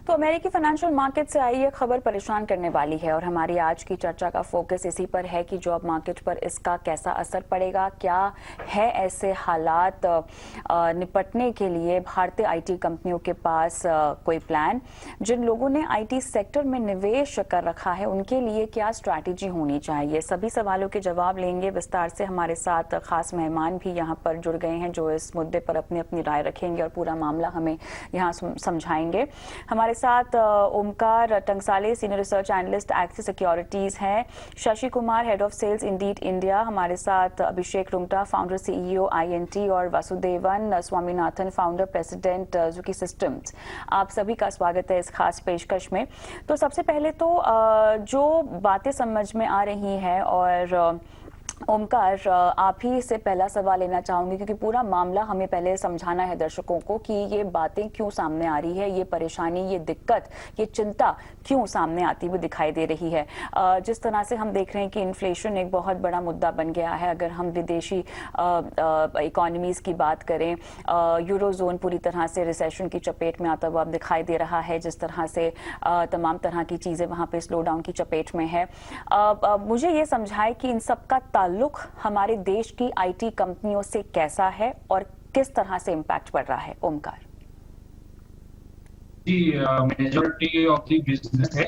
तो अमेरिकी financial market से आई ये खबर परेशान करने वाली है और हमारी आज की चर्चा का फोकस इसी पर है कि जॉब मार्केट पर इसका कैसा असर पड़ेगा। क्या है ऐसे हालात निपटने के लिए भारतीय आईटी कंपनियों के पास कोई प्लान? जिन लोगों ने आईटी सेक्टर में निवेश कर रखा है उनके लिए क्या स्ट्रैटेजी होनी चाहिए? सभी सवालों के जवाब लेंगे विस्तार से। हमारे साथ खास मेहमान भी यहाँ पर जुड़ गए हैं जो इस मुद्दे पर अपनी अपनी राय रखेंगे और पूरा मामला हमें यहाँ समझाएंगे। हमारे साथ Omkar Tangsale, senior research analyst Axis Securities हैं। Shashi Kumar, head of sales Indeed India. हमारे साथ Abhishek Rungta, founder CEO INT, और Vasudevan Swaminathan, founder president Zuki Systems. आप सभी का स्वागत है इस खास पेशकश में। तो सबसे पहले तो जो बातें समझ में आ रही हैं, और ओमकार आप ही से पहला सवाल लेना चाहूंगी क्योंकि पूरा मामला हमें पहले समझाना है दर्शकों को कि ये बातें क्यों सामने आ रही है, ये परेशानी, ये दिक्कत, ये चिंता क्यों सामने आती हुई दिखाई दे रही है। जिस तरह से हम देख रहे हैं कि इन्फ्लेशन एक बहुत बड़ा मुद्दा बन गया है। अगर हम विदेशी इकोनॉमीज की बात करें, यूरोजोन पूरी तरह से रिसेशन की चपेट में आता हुआ दिखाई दे रहा है। जिस तरह से तमाम तरह की चीजें वहां पे स्लो डाउन की चपेट में है। मुझे ये समझाए कि इन सब का ताल्लुक हमारे देश की आईटी कंपनियों से कैसा है और किस तरह से इम्पैक्ट पड़ रहा है? ओमकार जी, मेजॉरिटी ऑफ द बिजनेस है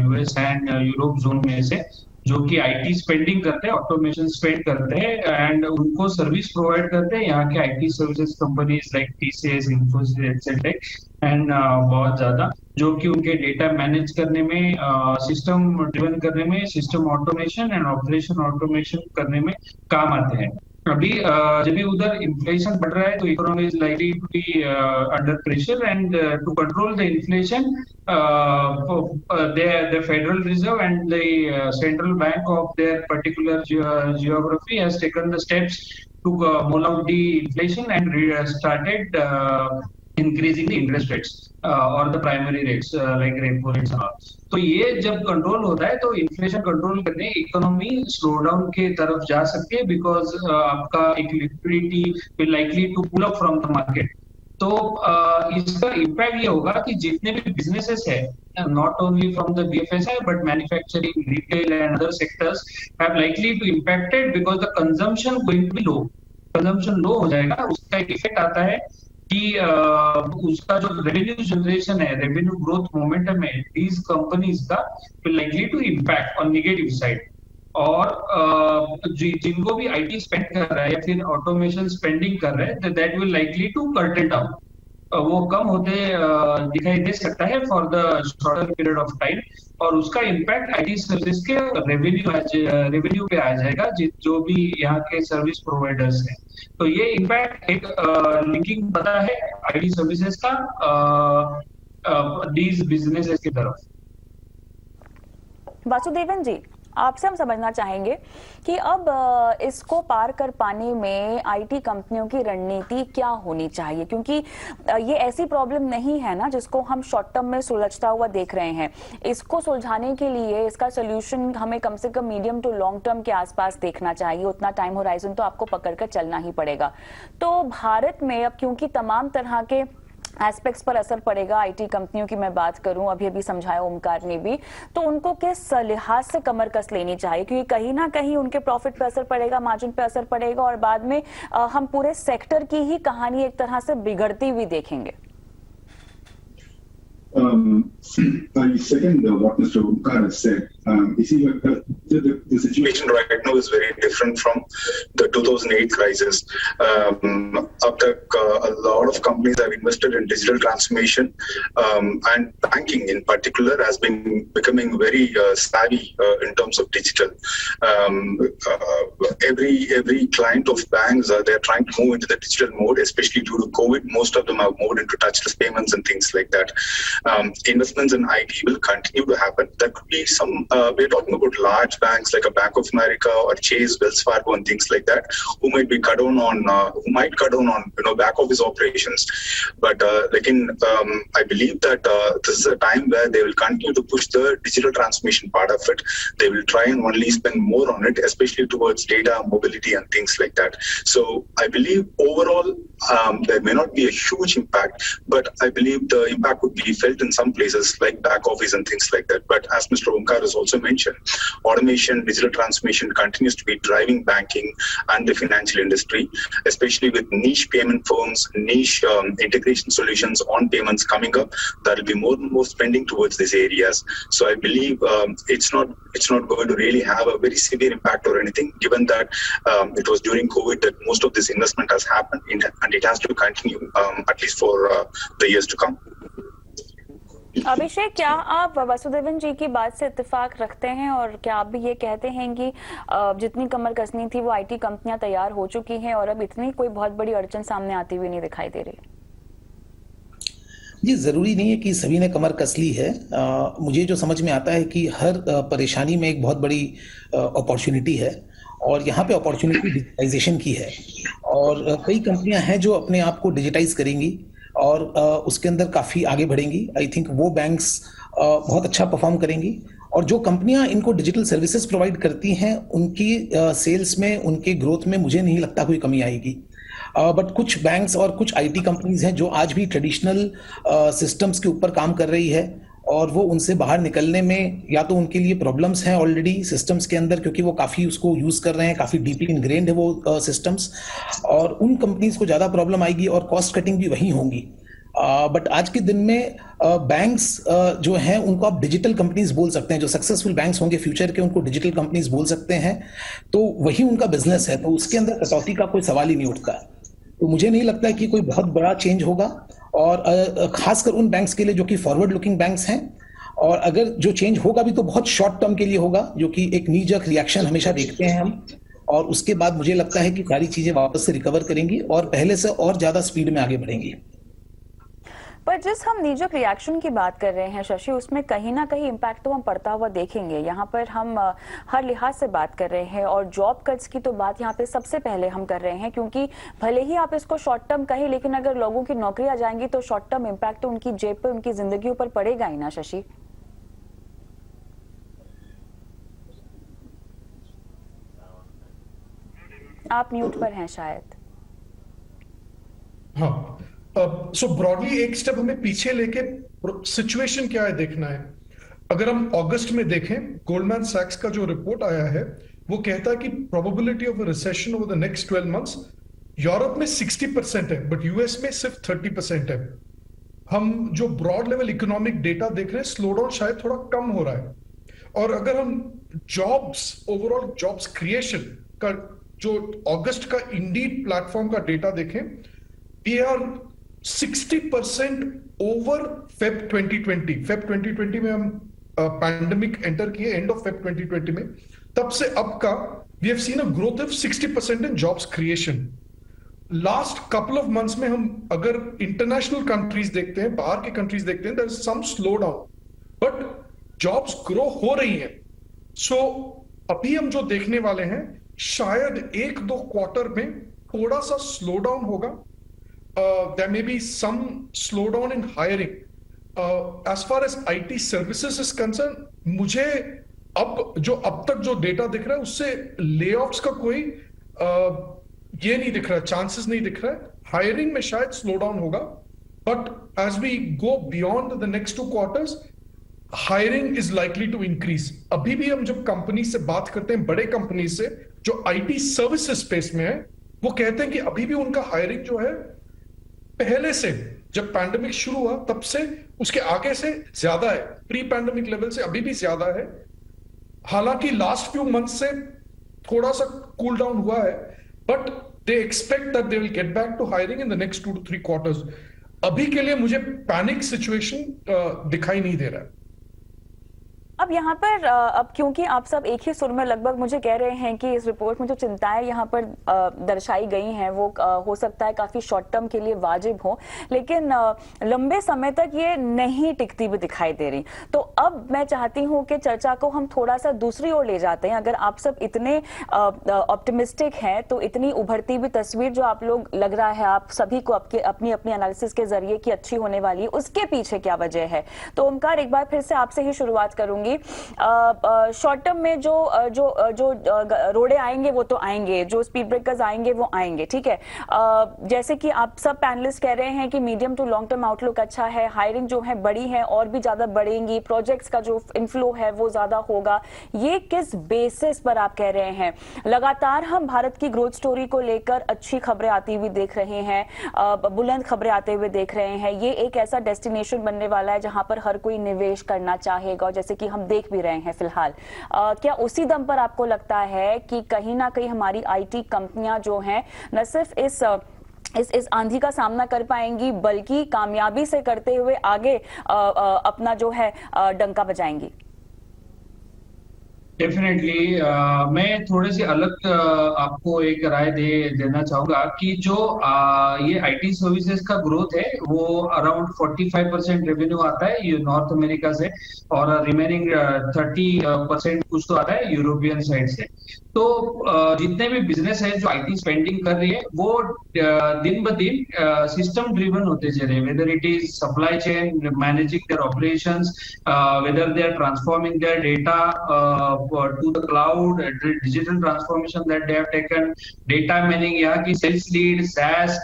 यूएस एंड यूरोप जोन में से जो कि आईटी स्पेंडिंग करते हैं, ऑटोमेशन स्पेंड करते हैं एंड उनको सर्विस प्रोवाइड करते हैं यहाँ के IT services companies like TCS, Infosys, Exceltech and बहुत ज्यादा जो कि उनके डेटा मैनेज करने में, सिस्टम ड्रिवन करने में, system automation and operation automation करने में काम आते हैं। अभी जब भी उधर इन्फ्लेशन बढ़ रहा है तो economy is likely to be under pressure and to control the inflation the Federal Reserve and the central bank of their particular geography has taken the steps to mull out the inflation and started increasing the interest rates or the primary rates like repo rates and all. तो ये जब control होता है तो inflation control करने economy slow down के तरफ जा सकती है बिकॉज आपका एक liquidity will likely to pull up from the market. तो इसका इम्पैक्ट ये होगा कि जितने भी बिजनेसेस है, not only from the BFSI but manufacturing, retail and other sectors have likely to impacted because the consumption going to be low. Consumption low हो जाएगा, उसका एक इफेक्ट आता है कि उसका जो रेवेन्यू जनरेशन है, रेवेन्यू ग्रोथ मोमेंटम है दीज कंपनीज का will likely to impact on negative side. और जिनको भी आईटी स्पेंड कर रहा है या फिर ऑटोमेशन स्पेंडिंग कर रहा है that will likely to curtail down, वो कम होते दिखाई दे सकता है for the shorter period of time और उसका इम्पैक्ट आईटी सर्विस के रेवेन्यू पे आ जाएगा जो भी यहाँ के सर्विस प्रोवाइडर्स हैं। तो ये इम्पैक्ट एक लिंकिंग पता है आईटी सर्विसेज का दीज बिजनेसेस की तरफ। वासुदेवन जी, आपसे हम समझना चाहेंगे कि अब इसको पार कर पाने में आईटी कंपनियों की रणनीति क्या होनी चाहिए, क्योंकि ये ऐसी प्रॉब्लम नहीं है ना जिसको हम शॉर्ट टर्म में सुलझता हुआ देख रहे हैं। इसको सुलझाने के लिए इसका सोल्यूशन हमें कम से कम मीडियम टू लॉन्ग टर्म के आसपास देखना चाहिए। उतना टाइम होराइजन तो आपको पकड़कर चलना ही पड़ेगा। तो भारत में अब क्योंकि तमाम तरह के एस्पेक्ट्स पर असर पड़ेगा, आईटी कंपनियों की मैं बात करूं, अभी समझाया ओमकार ने भी, तो उनको किस लिहाज से कमर कस लेनी चाहिए? क्योंकि कहीं ना कहीं उनके प्रॉफिट पे असर पड़ेगा, मार्जिन पे असर पड़ेगा और बाद में हम पूरे सेक्टर की ही कहानी एक तरह से बिगड़ती हुई देखेंगे। I second what Mr. Omkar has said. You see, the situation right now is very different from the 2008 crisis. Up to a lot of companies have invested in digital transformation, and banking in particular has been becoming very savvy in terms of digital. Every client of banks, they're trying to move into the digital mode, especially due to COVID. Most of them have moved into touchless payments and things like that. Investments in IT will continue to happen. There could be some, we're talking about large banks like a Bank of America or Chase, Wells Fargo and things like that, who might be cut down on, back office operations. But I believe that this is a time where they will continue to push the digital transformation part of it. They will try and only spend more on it, especially towards data, mobility and things like that. So I believe overall, there may not be a huge impact, but I believe the impact would be felt in in some places like back office and things like that. But as Mr. Omkar has also mentioned, automation, digital transformation continues to be driving banking and the financial industry, especially with niche payment firms, niche integration solutions on payments coming up. There will be more and more spending towards these areas. So I believe it's not going to really have a very severe impact or anything, given that it was during COVID that most of this investment has happened, and it has to continue at least for the years to come. अभिषेक, क्या आप वासुदेवन जी की बात से इत्तेफाक रखते हैं और क्या आप भी ये कहते हैं कि जितनी कमर कसनी थी वो आईटी कंपनियां तैयार हो चुकी हैं और अब इतनी कोई बहुत बड़ी अड़चन सामने आती हुई नहीं दिखाई दे रही? ये जरूरी नहीं है कि सभी ने कमर कस ली है। मुझे जो समझ में आता है कि हर परेशानी में एक बहुत बड़ी अपॉर्चुनिटी है और यहाँ पे अपॉर्चुनिटी डिजिटाइजेशन की है और कई कंपनियां हैं जो अपने आप को डिजिटाइज करेंगी और उसके अंदर काफ़ी आगे बढ़ेंगी। आई थिंक वो बैंक्स बहुत अच्छा परफॉर्म करेंगी और जो कंपनियां इनको डिजिटल सर्विसेज प्रोवाइड करती हैं उनकी सेल्स में, उनके ग्रोथ में मुझे नहीं लगता कोई कमी आएगी। बट कुछ बैंक्स और कुछ आईटी कंपनीज हैं जो आज भी ट्रेडिशनल सिस्टम्स के ऊपर काम कर रही है और वो उनसे बाहर निकलने में या तो उनके लिए प्रॉब्लम्स हैं ऑलरेडी सिस्टम्स के अंदर, क्योंकि वो काफ़ी उसको यूज़ कर रहे हैं, काफ़ी डीपली इनग्रेन्ड है वो सिस्टम्स, और उन कंपनीज को ज़्यादा प्रॉब्लम आएगी और कॉस्ट कटिंग भी वहीं होंगी। बट आज के दिन में बैंक्स जो हैं उनको आप डिजिटल कंपनीज बोल सकते हैं। जो सक्सेसफुल बैंक्स होंगे फ्यूचर के उनको डिजिटल कंपनीज बोल सकते हैं, तो वही उनका बिजनेस है, तो उसके अंदर कटौती का कोई सवाल ही नहीं उठता। तो मुझे नहीं लगता कि कोई बहुत बड़ा चेंज होगा और खासकर उन बैंक्स के लिए जो कि फॉरवर्ड लुकिंग बैंक्स हैं, और अगर जो चेंज होगा भी तो बहुत शॉर्ट टर्म के लिए होगा, जो कि एक नी जर्क रिएक्शन हमेशा देखते हैं हम, और उसके बाद मुझे लगता है कि सारी चीजें वापस से रिकवर करेंगी और पहले से और ज्यादा स्पीड में आगे बढ़ेंगी। पर जिस हम नीजक रिएक्शन की बात कर रहे हैं शशि, उसमें कहीं ना कहीं इम्पैक्ट तो हम पड़ता हुआ देखेंगे। यहाँ पर हम हर लिहाज से बात कर रहे हैं और जॉब कट्स की तो बात यहाँ पे सबसे पहले हम कर रहे हैं, क्योंकि भले ही आप इसको शॉर्ट टर्म कहें, लेकिन अगर लोगों की नौकरियां जाएंगी तो शॉर्ट टर्म इम्पैक्ट तो उनकी जेब पे, उनकी जिंदगी पर पड़ेगा ही ना शशि। आप म्यूट पर हैं शायद। हाँ, सो ब्रॉडली एक स्टेप हमें पीछे लेके सिचुएशन क्या है देखना है। अगर हम अगस्त में देखें, गोल्डमैन सैक्स का जो रिपोर्ट आया है वो कहता है कि probability of a recession over the next 12 months Europe में 60% है, बट यूएस में सिर्फ 30% है। हम जो ब्रॉड लेवल इकोनॉमिक डेटा देख रहे हैं, स्लो डाउन शायद थोड़ा कम हो रहा है। और अगर हम जॉब्स, ओवरऑल जॉब्स क्रिएशन का जो अगस्त का इंडीड प्लेटफॉर्म का डेटा देखें, we are 60% over Feb 2020। Feb 2020 में हम पैंडेमिक एंटर किए, एंड ऑफ फेब 2020 में, तब से अब का we have seen a growth of 60% in jobs creation. Last couple of months में हम अगर इंटरनेशनल कंट्रीज देखते हैं, बाहर के कंट्रीज देखते हैं, there is some slow down, but jobs grow हो रही हैं। सो अभी हम जो देखने वाले हैं, शायद 1-2 क्वार्टर में थोड़ा सा स्लो डाउन होगा। There may be some slowdown in hiring. As far as IT services is concerned, मुझे अब तक जो डेटा दिख रहा है उससे लेऑफ्स का कोई ये नहीं दिख रहा है, चांसेस नहीं दिख रहा है। हायरिंग में शायद स्लो डाउन होगा, but as we go beyond the next 2 quarters, hiring is likely to increase. अभी भी हम जब कंपनी से बात करते हैं, बड़े कंपनी से जो IT सर्विसेज स्पेस में है, वो कहते हैं कि अभी भी उनका हायरिंग जो है पहले से, जब पैंडेमिक शुरू हुआ तब से, उसके आगे से ज्यादा है, प्री पैंडेमिक लेवल से अभी भी ज्यादा है। हालांकि लास्ट फ्यू मंथ से थोड़ा सा कूल डाउन हुआ है, but they expect that they will get back to hiring in the next 2 to 3 quarters. अभी के लिए मुझे पैनिक सिचुएशन दिखाई नहीं दे रहा है। अब यहाँ पर अब क्योंकि आप सब एक ही सुर में लगभग मुझे कह रहे हैं कि इस रिपोर्ट में जो चिंताएं यहाँ पर दर्शाई गई हैं वो हो सकता है काफी शॉर्ट टर्म के लिए वाजिब हो, लेकिन लंबे समय तक ये नहीं टिकती हुई दिखाई दे रही। तो अब मैं चाहती हूँ कि चर्चा को हम थोड़ा सा दूसरी ओर ले जाते हैं। अगर आप सब इतने ऑप्टिमिस्टिक हैं, तो इतनी उभरती हुई तस्वीर जो आप लोग लग रहा है आप सभी को अपनी अपनी एनालिसिस के जरिए की अच्छी होने वाली है, उसके पीछे क्या वजह है? तो ओमकार, एक बार फिर से आपसे ही शुरुआत करूंगी। चाहूंगी, शॉर्ट टर्म में जो रोड़े आएंगे वो तो आएंगे, जो स्पीड ब्रेकर्स आएंगे वो आएंगे, ठीक है। जैसे कि आप सब पैनलिस्ट कह रहे हैं कि medium to long term outlook अच्छा है, हायरिंग जो है बड़ी है और भी ज्यादा बढ़ेंगी, प्रोजेक्ट्स का जो इनफ्लो है वो ज्यादा होगा। ये किस बेसिस पर आप कह रहे हैं? लगातार हम भारत की ग्रोथ स्टोरी को लेकर अच्छी खबरें आती हुई देख रहे हैं, बुलंद खबरें आते हुए देख रहे हैं। ये एक ऐसा डेस्टिनेशन बनने वाला है जहां पर हर कोई निवेश करना चाहेगा, जैसे कि हम देख भी रहे हैं फिलहाल। क्या उसी दम पर आपको लगता है कि कहीं ना कहीं हमारी आईटी कंपनियां जो हैं न सिर्फ इस आंधी का सामना कर पाएंगी बल्कि कामयाबी से करते हुए आगे अपना जो है डंका बजाएंगी? डेफिनेटली मैं थोड़े से अलग आपको एक राय देना चाहूंगा कि जो ये आईटी सर्विसेज का ग्रोथ है वो अराउंड 45% रेवेन्यू आता है ये नॉर्थ अमेरिका से, और रिमेनिंग 30% कुछ तो आता है यूरोपियन साइड से। तो जितने भी बिजनेस है जो आईटी स्पेंडिंग कर रही है वो दिन ब दिन सिस्टम ड्रिवन होते जा रहे हैं, whether it is supply chain managing their operations, whether they are transforming their data to the cloud, digital transformation that they have taken, data mining, यहाँ की सेल्स लीड, SaaS,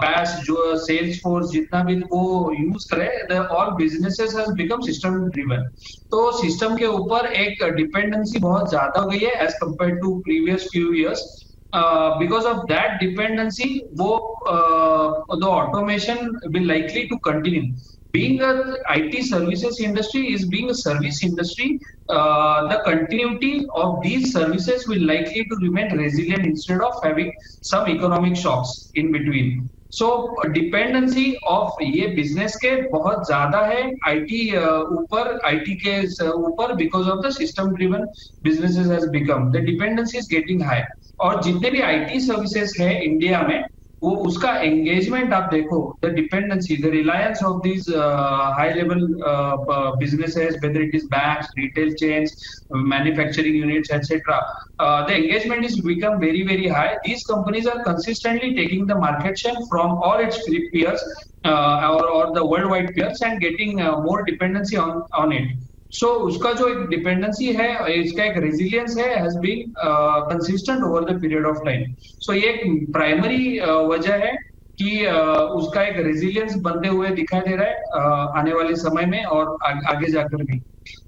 PaaS, जो sales force जितना भी वो use करे, all businesses has become system driven. तो system के ऊपर एक डिपेंडेंसी बहुत ज्यादा हो गई है as compare to previous few years. Because of that dependency, the automation will likely to continue. Being a IT services industry is being a service industry, the continuity of these services will likely to remain resilient instead of having some economic shocks in between. So dependency of ये business के बहुत ज्यादा है IT के ऊपर, because of the system driven businesses has become, the dependency is getting high. और जितने भी IT सर्विसेज है इंडिया में वो उसका एंगेजमेंट आप देखो, the dependency, the Reliance of these high level businesses, whether it is banks, retail chains, manufacturing units, etc. The engagement is become very, very high. These companies are consistently taking the market share from all its peers or the worldwide peers and getting more dependency on it. So उसका जो एक dependency है, इसका एक resilience है, has been consistent over the period of time. So ये एक primary वजह है कि उसका एक रेजिलियंस बनते हुए दिखाई दे रहा है आने वाले समय में और आगे जाकर भी।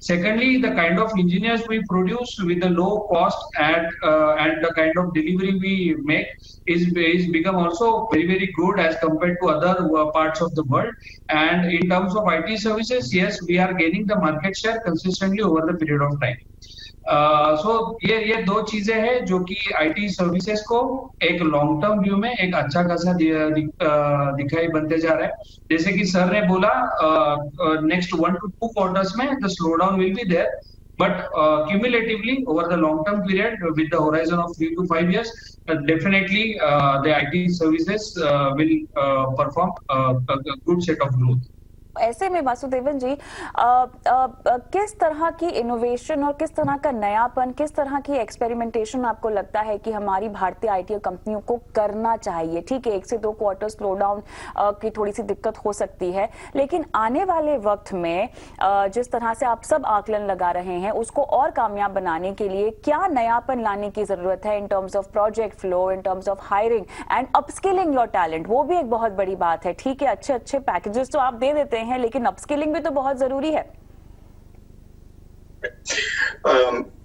Secondly, the kind of engineers we produce with the low cost and the kind of delivery we make is become also very, very good as compared to other parts of the world. And in terms of IT services, yes, we are gaining the market share consistently over the period of time. So ये दो चीजें हैं जो कि IT services को एक long term view में एक अच्छा खासा दिखाई बनते जा रहा है। जैसे कि सर ने बोला नेक्स्ट 1 to 2 quarters में the slowdown will be there, but cumulatively over the long term period with the horizon of 3 to 5 years, definitely the IT services will perform a good set of growth. ऐसे में वासुदेवन जी किस तरह की innovation और किस तरह का नयापन, किस तरह की एक्सपेरिमेंटेशन आपको लगता है कि हमारी भारतीय आईटी कंपनियों को करना चाहिए? ठीक है, 1 से 2 क्वार्टर स्लो डाउन की थोड़ी सी दिक्कत हो सकती है, लेकिन आने वाले वक्त में जिस तरह से आप सब आकलन लगा रहे हैं उसको और कामयाब बनाने के लिए क्या नयापन लाने की जरूरत है इन terms of project flow, in terms of hiring and upskilling your talent? वो भी एक बहुत बड़ी बात है। ठीक है, अच्छे अच्छे पैकेजेस तो आप दे देते हैं लेकिन अपस्किलिंग भी तो बहुत जरूरी है।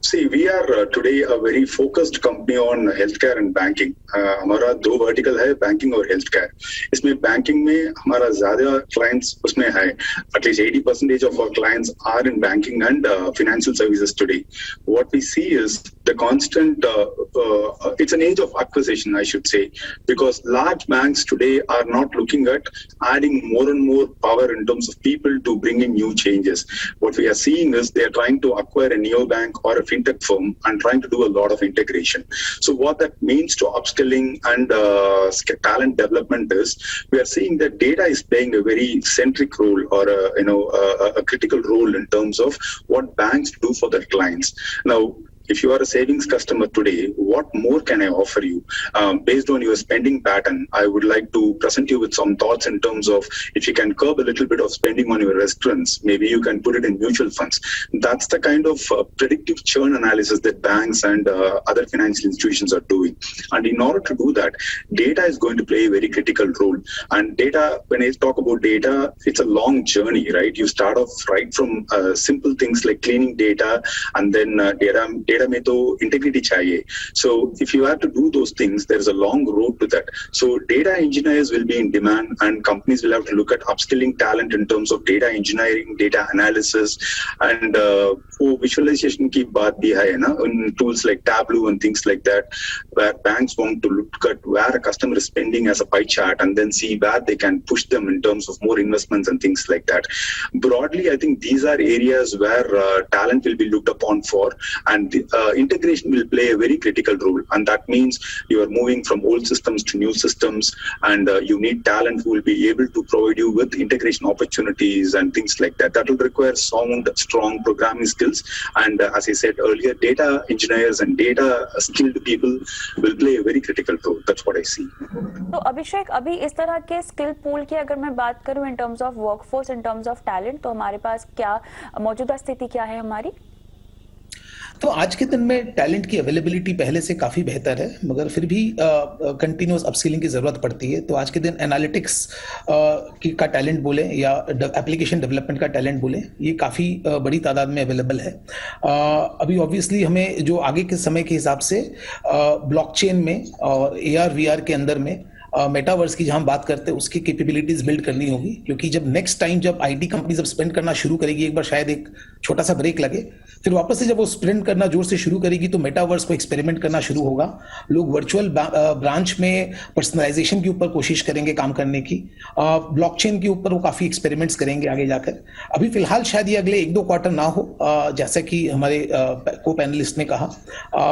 See, we are today a very focused company on healthcare and banking. हमारा 2 वर्टिकल है, बैंकिंग और हेल्थकेयर। इसमें बैंकिंग में हमारा ज्यादा क्लाइंट्स उसमें है, at least 80% of our clients are in banking and financial services today. What we see is the constant, it's an age of acquisition, I should say, because large banks today are not looking at adding more and more power in terms of people to bring in new changes. What we are seeing is they are trying to acquire a neobank or a fintech firm and trying to do a lot of integration. So what that means to upskilling and talent development is we are seeing that data is playing a very centric role or a critical role in terms of what banks do for their clients. Now, If you are a savings customer today, what more can I offer you? Based on your spending pattern, I would like to present you with some thoughts in terms of if you can curb a little bit of spending on your restaurants, maybe you can put it in mutual funds. That's the kind of predictive churn analysis that banks and other financial institutions are doing. And in order to do that, data is going to play a very critical role. And data, when I talk about data, it's a long journey, right? You start off right from simple things like cleaning data, and then data mein to integrity chahiye. So if you have to do those things, there's a long road to that. So data engineers will be in demand, and companies will have to look at upskilling talent in terms of data engineering, data analysis, and visualization ki baat bhi hai na, in tools like Tableau and things like that, where banks want to look at where a customer is spending as a pie chart and then see where they can push them in terms of more investments and things like that. Broadly, I think these are areas where talent will be looked upon for, and integration will play a very critical role. And that means you are moving from old systems to new systems, and you need talent who will be able to provide you with integration opportunities and things like that. That will require sound, strong programming skills. And as I said earlier, data engineers and data skilled people will play a very critical role. That's what I see. तो अभिषेक, अभी इस तरह के skill pool की अगर मैं बात करूं इन terms of workforce, in terms of talent, तो हमारे पास क्या मौजूदा स्थिति क्या है हमारी? तो आज के दिन में टैलेंट की अवेलेबिलिटी पहले से काफ़ी बेहतर है, मगर फिर भी कंटिन्यूस अपस्किलिंग की ज़रूरत पड़ती है। तो आज के दिन एनालिटिक्स का टैलेंट बोले या एप्लीकेशन डेवलपमेंट का टैलेंट बोले, ये काफ़ी बड़ी तादाद में अवेलेबल है। अभी ऑब्वियसली हमें जो आगे के समय के हिसाब से ब्लॉकचेन में और AR VR के अंदर में मेटावर्स की जहां हम बात करते हैं उसकी कैपेबिलिटीज बिल्ड करनी होगी, क्योंकि जब नेक्स्ट टाइम जब आईटी कंपनी जब स्पेंड करना शुरू करेगी, एक बार शायद एक छोटा सा ब्रेक लगे, फिर वापस से जब वो स्पेंड करना जोर से शुरू करेगी तो मेटावर्स को एक्सपेरिमेंट करना शुरू होगा। लोग वर्चुअल ब्रांच में पर्सनलाइजेशन के ऊपर कोशिश करेंगे काम करने की, ब्लॉकचेन के ऊपर वो काफी एक्सपेरिमेंट्स करेंगे आगे जाकर। अभी फिलहाल शायद ये अगले 1-2 क्वार्टर ना हो, जैसा कि हमारे को पैनलिस्ट ने कहा,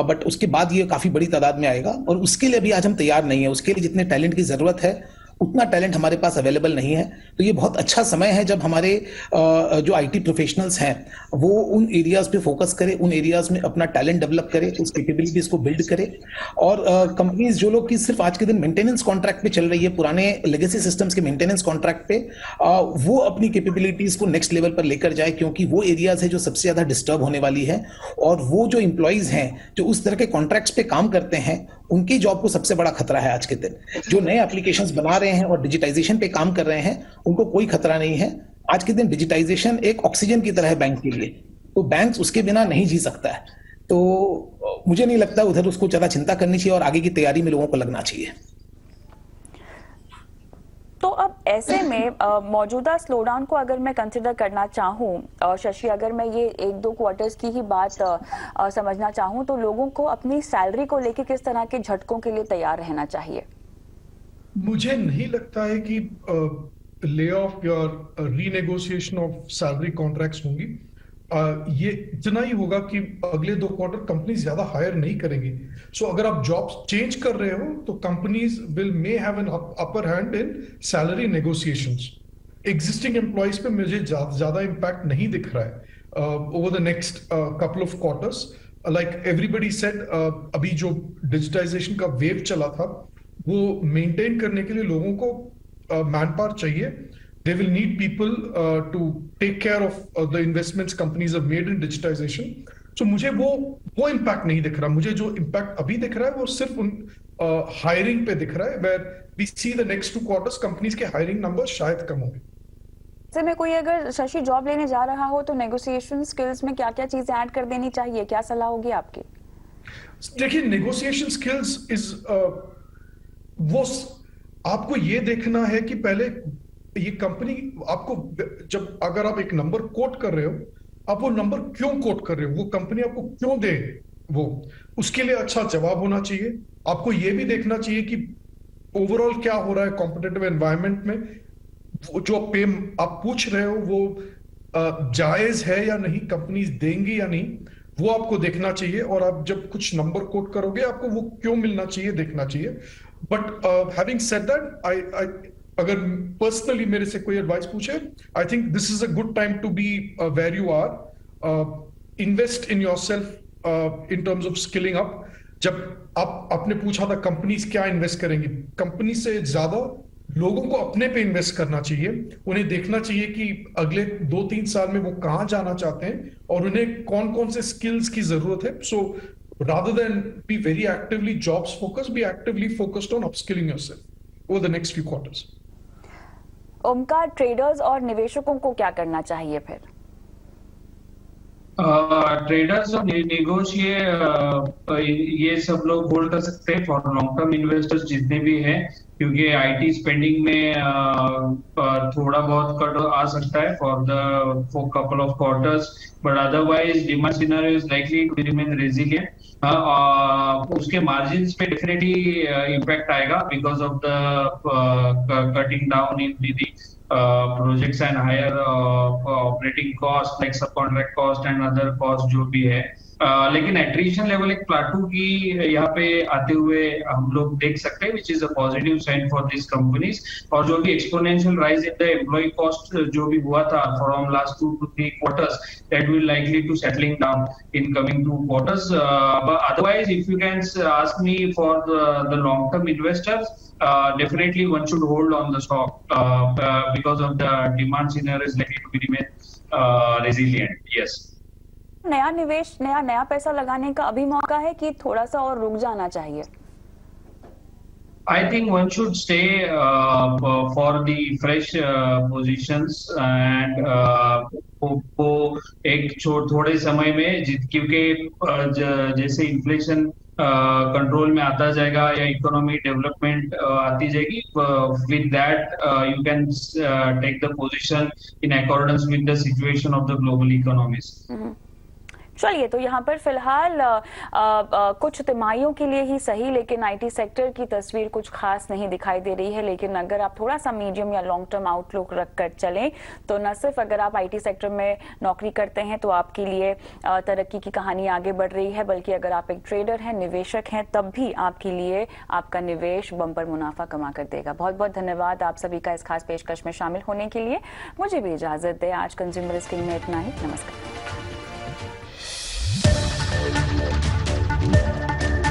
बट उसके बाद ये काफी बड़ी तादाद में आएगा, और उसके लिए अभी आज हम तैयार नहीं है। उसके लिए जितने टैलेंट की जरूरत है उतना टैलेंट हमारे पास अवेलेबल नहीं है। तो ये बहुत अच्छा समय है जब हमारे जो आईटी प्रोफेशनल्स हैं वो उन एरियाज पे फोकस करें, उन एरियाज में अपना टैलेंट डेवलप करें, उस कैपेबिलिटीज को बिल्ड करें। और कंपनीज जो लोग की सिर्फ आज के दिन मेंटेनेंस कॉन्ट्रैक्ट पे चल रही है, पुराने लेगेसी सिस्टम्स के मेंटेनेंस कॉन्ट्रैक्ट पे, वो अपनी कैपेबिलिटीज को नेक्स्ट लेवल पर लेकर जाए, क्योंकि वो एरियाज है जो सबसे ज्यादा डिस्टर्ब होने वाली है। और वो जो एम्प्लॉइज हैं जो उस तरह के कॉन्ट्रैक्ट्स पे काम करते हैं, उनकी जॉब को सबसे बड़ा खतरा है आज के दिन। जो नए एप्लीकेशंस बना रहे हैं और डिजिटाइजेशन पे काम कर रहे हैं, उनको कोई खतरा नहीं है। आज के दिन डिजिटाइजेशन एक ऑक्सीजन की तरह है बैंक के लिए, तो बैंक उसके बिना नहीं जी सकता है। तो मुझे नहीं लगता उधर उसको ज्यादा चिंता करनी चाहिए और आगे की तैयारी में लोगों को लगना चाहिए। तो अब ऐसे में मौजूदा स्लोडाउन को अगर मैं कंसिडर करना चाहूँ, शशि, अगर मैं ये 1-2 क्वार्टर्स की ही बात समझना चाहूँ, तो लोगों को अपनी सैलरी को लेके किस तरह के झटकों के लिए तैयार रहना चाहिए? मुझे नहीं लगता है कि ले ऑफ या रीनेगोशिएशन ऑफ सैलरी कॉन्ट्रैक्ट्स होंगी। ये इतना ही होगा कि अगले 2 क्वार्टर कंपनीज ज्यादा हायर नहीं करेंगी। सो अगर आप जॉब्स चेंज कर रहे हो तो companies may have an upper hand in salary negotiations. Existing employees पे मुझे ज्यादा इम्पैक्ट नहीं दिख रहा है over the next couple of quarters. Like everybody said, अभी जो डिजिटाइजेशन का वेव चला था वो मेंटेन करने के लिए लोगों को मैन पावर चाहिए। They will need people to take care of the investments companies have made in digitization. So मुझे वो इम्पैक्ट नहीं दिख रहा। मुझे जो इम्पैक्ट अभी दिख रहा है वो सिर्फ उन हायरिंग पे दिख रहा है, where we see the next 2 quarters companies के हायरिंग नंबर शायद कम होंगे। जैसे में कोई अगर शशि जॉब लेने जा रहा हो तो नेगोशिएशन स्किल्स में क्या-क्या चीजें ऐड कर देनी चाहिए, क्या सलाह होगी आपकी? देखिए, नेगोशिएशन स्किल्स इज वो आपको ये देखना है कि पहले ये कंपनी आपको, जब अगर आप एक नंबर कोट कर रहे हो, आप वो नंबर क्यों कोट कर रहे हो, वो कंपनी आपको क्यों दे, वो उसके लिए अच्छा जवाब होना चाहिए। आपको ये भी देखना चाहिए कि ओवरऑल क्या हो रहा है कॉम्पिटिटिव एनवायरनमेंट में, जो पे आप पूछ रहे हो वो जायज है या नहीं, कंपनीज देंगी या नहीं, वो आपको देखना चाहिए। और आप जब कुछ नंबर कोट करोगे आपको वो क्यों मिलना चाहिए देखना चाहिए। बट हैविंग सेड दैट, अगर पर्सनली मेरे से कोई एडवाइस पूछे, I think this is a good time to be where you are. Invest in yourself in terms of skilling up. जब आपने पूछा था कंपनीज क्या इन्वेस्ट करेंगी, कंपनी से ज्यादा लोगों को अपने पे इन्वेस्ट करना चाहिए। उन्हें देखना चाहिए कि अगले 2-3 साल में वो कहाँ जाना चाहते हैं और उन्हें कौन कौन से स्किल्स की जरूरत है। सो rather than be very actively jobs focused, be actively focused on upskilling yourself over the next few quarters. Omkar, traders और निवेशकों को क्या करना चाहिए फिर? ट्रेडर्स और ये सब लोग होल्ड कर सकते हैं फॉर लॉन्ग टर्म इन्वेस्टर्स जितने भी हैं, क्योंकि आईटी स्पेंडिंग में थोड़ा बहुत कट आ सकता है for couple of quarters, but otherwise demand scenario is likely to remain resilient. उसके मार्जिन्स पे डेफिनेटली इम्पैक्ट आएगा because of the cutting down in the projects and higher operating cost like subcontract cost and other cost जो भी है। लेकिन attrition level एक plateau की यहाँ पे आते हुए हम लोग देख सकते हैं, which is a positive sign for this companies. और जो भी exponential rise in the employ cost जो भी हुआ था from last 2 to 3 quarters, that will likely to settling down in coming 2 quarters. But otherwise, if you can ask me for the long term investors, definitely one should hold on the stock because of the demand scenario is likely to remain resilient. Yes. नया निवेश, नया पैसा लगाने का अभी मौका है कि थोड़ा सा और रुक जाना चाहिए? I think one should stay for the fresh positions and वो एक थोड़े समय में, क्योंकि जैसे इन्फ्लेशन कंट्रोल में आता जाएगा या इकोनॉमी डेवलपमेंट आती जाएगी, with that you can take the position in accordance with the situation of the global economies. चलिए, तो यहाँ पर फिलहाल कुछ तिमाहियों के लिए ही सही, लेकिन आईटी सेक्टर की तस्वीर कुछ खास नहीं दिखाई दे रही है। लेकिन अगर आप थोड़ा सा मीडियम या लॉन्ग टर्म आउटलुक रखकर चलें तो न सिर्फ अगर आप आईटी सेक्टर में नौकरी करते हैं तो आपके लिए तरक्की की कहानी आगे बढ़ रही है, बल्कि अगर आप एक ट्रेडर हैं, निवेशक हैं, तब भी आपके लिए आपका निवेश बम्पर मुनाफा कमा कर देगा। बहुत बहुत धन्यवाद आप सभी का इस खास पेशकश में शामिल होने के लिए। मुझे भी इजाजत दें। आज कंज्यूमर स्किल में इतना ही। नमस्कार।